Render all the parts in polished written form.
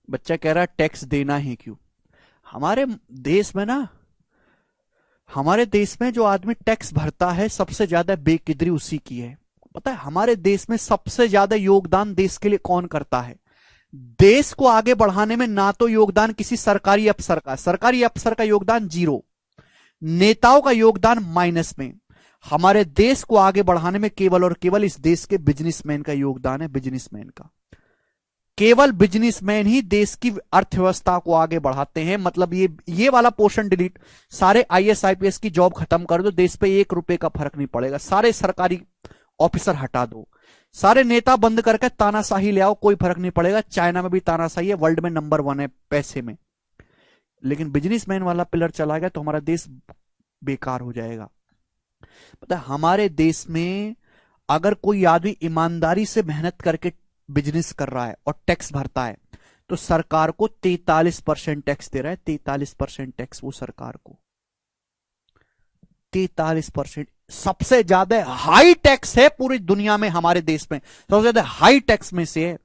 बच्चा कह रहा है टैक्स देना ही क्यों। हमारे देश में ना, हमारे देश में जो आदमी टैक्स भरता है सबसे ज्यादा बेकदरी उसी की है। पता है हमारे देश में सबसे ज्यादा योगदान देश के लिए कौन करता है? देश को आगे बढ़ाने में ना तो योगदान किसी सरकारी अफसर का योगदान जीरो, नेताओं का योगदान माइनस में। हमारे देश को आगे बढ़ाने में केवल और केवल इस देश के बिजनेसमैन का योगदान है, बिजनेसमैन का। केवल बिजनेसमैन ही देश की अर्थव्यवस्था को आगे बढ़ाते हैं। मतलब ये वाला पोर्शन डिलीट, सारे आईएएस आईपीएस की जॉब खत्म कर दो, देश पे 1 रुपए का फर्क नहीं पड़ेगा। सारे सरकारी ऑफिसर हटा दो, सारे नेता बंद करके तानाशाही ले आओ, कोई फर्क नहीं पड़ेगा। चाइना में भी तानाशाही है, वर्ल्ड में नंबर 1 है पैसे में। लेकिन बिजनेसमैन वाला पिलर चला गया तो हमारा देश बेकार हो जाएगा। पता है हमारे देश में अगर कोई आदमी ईमानदारी से मेहनत करके बिजनेस कर रहा है और टैक्स भरता है तो सरकार को 43% टैक्स दे रहा है। 43% टैक्स वो सरकार को, 43% सबसे ज्यादा हाई टैक्स है पूरी दुनिया में। हमारे देश में सबसे ज्यादा हाई टैक्स में से है।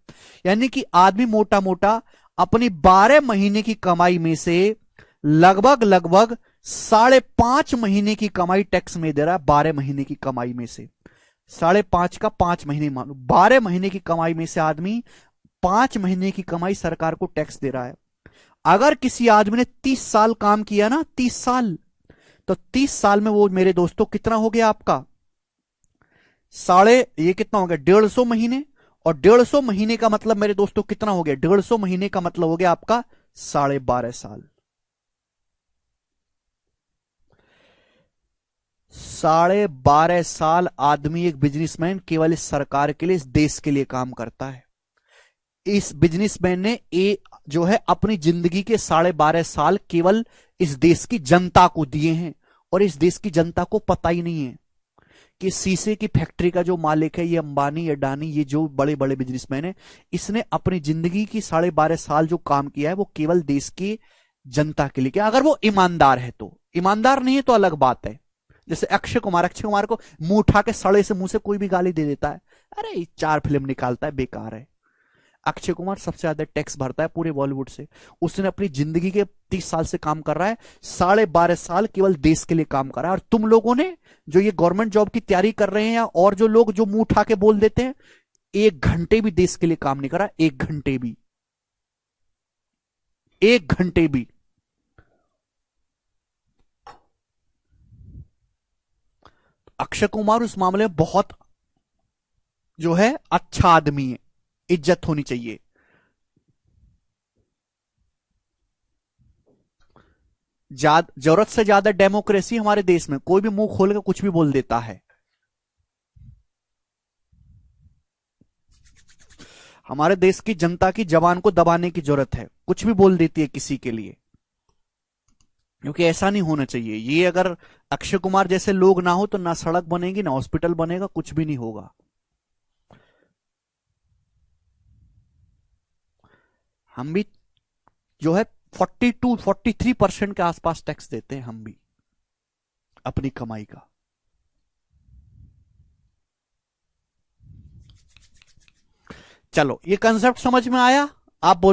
यानी कि आदमी मोटा मोटा अपनी 12 महीने की कमाई में से लगभग 5.5 महीने की कमाई टैक्स में दे रहा है। 12 महीने की कमाई में से 5.5 का 5 महीने मान लो, 12 महीने की कमाई में से आदमी 5 महीने की कमाई सरकार को टैक्स दे रहा है। अगर किसी आदमी ने 30 साल काम किया ना, 30 साल, तो 30 साल में वो मेरे दोस्तों कितना हो गया आपका? ये कितना हो गया? 150 महीने। और 150 महीने का मतलब मेरे दोस्तों कितना हो गया? 150 महीने का मतलब हो गया आपका 12.5 साल। 12.5 साल आदमी, एक बिजनेसमैन केवल इस सरकार के लिए, इस देश के लिए काम करता है। इस बिजनेसमैन ने जो है अपनी जिंदगी के 12.5 साल केवल इस देश की जनता को दिए हैं। और इस देश की जनता को पता ही नहीं है कि शीशे की फैक्ट्री का जो मालिक है, ये अंबानी अडानी, ये जो बड़े बड़े बिजनेसमैन है, इसने अपनी जिंदगी की 12.5 साल जो काम किया है वो केवल देश की जनता के लिए किया। अगर वो ईमानदार है तो, ईमानदार नहीं है तो अलग बात है। जैसे अक्षय कुमार को मुंह उठा के सड़े से मुंह से कोई भी गाली दे देता है, अरे 4 फिल्म निकालता है, बेकार है। अक्षय कुमार सबसे ज्यादा टैक्स भरता है पूरे बॉलीवुड से। उसने अपनी जिंदगी के 30 साल से काम कर रहा है, 12.5 साल केवल देश के लिए काम कर रहा है। और तुम लोगों ने जो ये गवर्नमेंट जॉब की तैयारी कर रहे हैं, या और जो लोग जो मुंह उठा के बोल देते हैं, 1 घंटे भी देश के लिए काम नहीं करा। 1 घंटे भी, 1 घंटे भी। अक्षय कुमार उस मामले में बहुत जो है अच्छा आदमी है, इज्जत होनी चाहिए। जरूरत से ज्यादा डेमोक्रेसी हमारे देश में, कोई भी मुंह खोल के कुछ भी बोल देता है। हमारे देश की जनता की जबान को दबाने की जरूरत है, कुछ भी बोल देती है किसी के लिए, क्योंकि ऐसा नहीं होना चाहिए। ये अगर अक्षय कुमार जैसे लोग ना हो तो ना सड़क बनेगी, ना हॉस्पिटल बनेगा, कुछ भी नहीं होगा। हम भी जो है 43% के आसपास टैक्स देते हैं, हम भी अपनी कमाई का। चलो, ये कंसेप्ट समझ में आया? आप बोल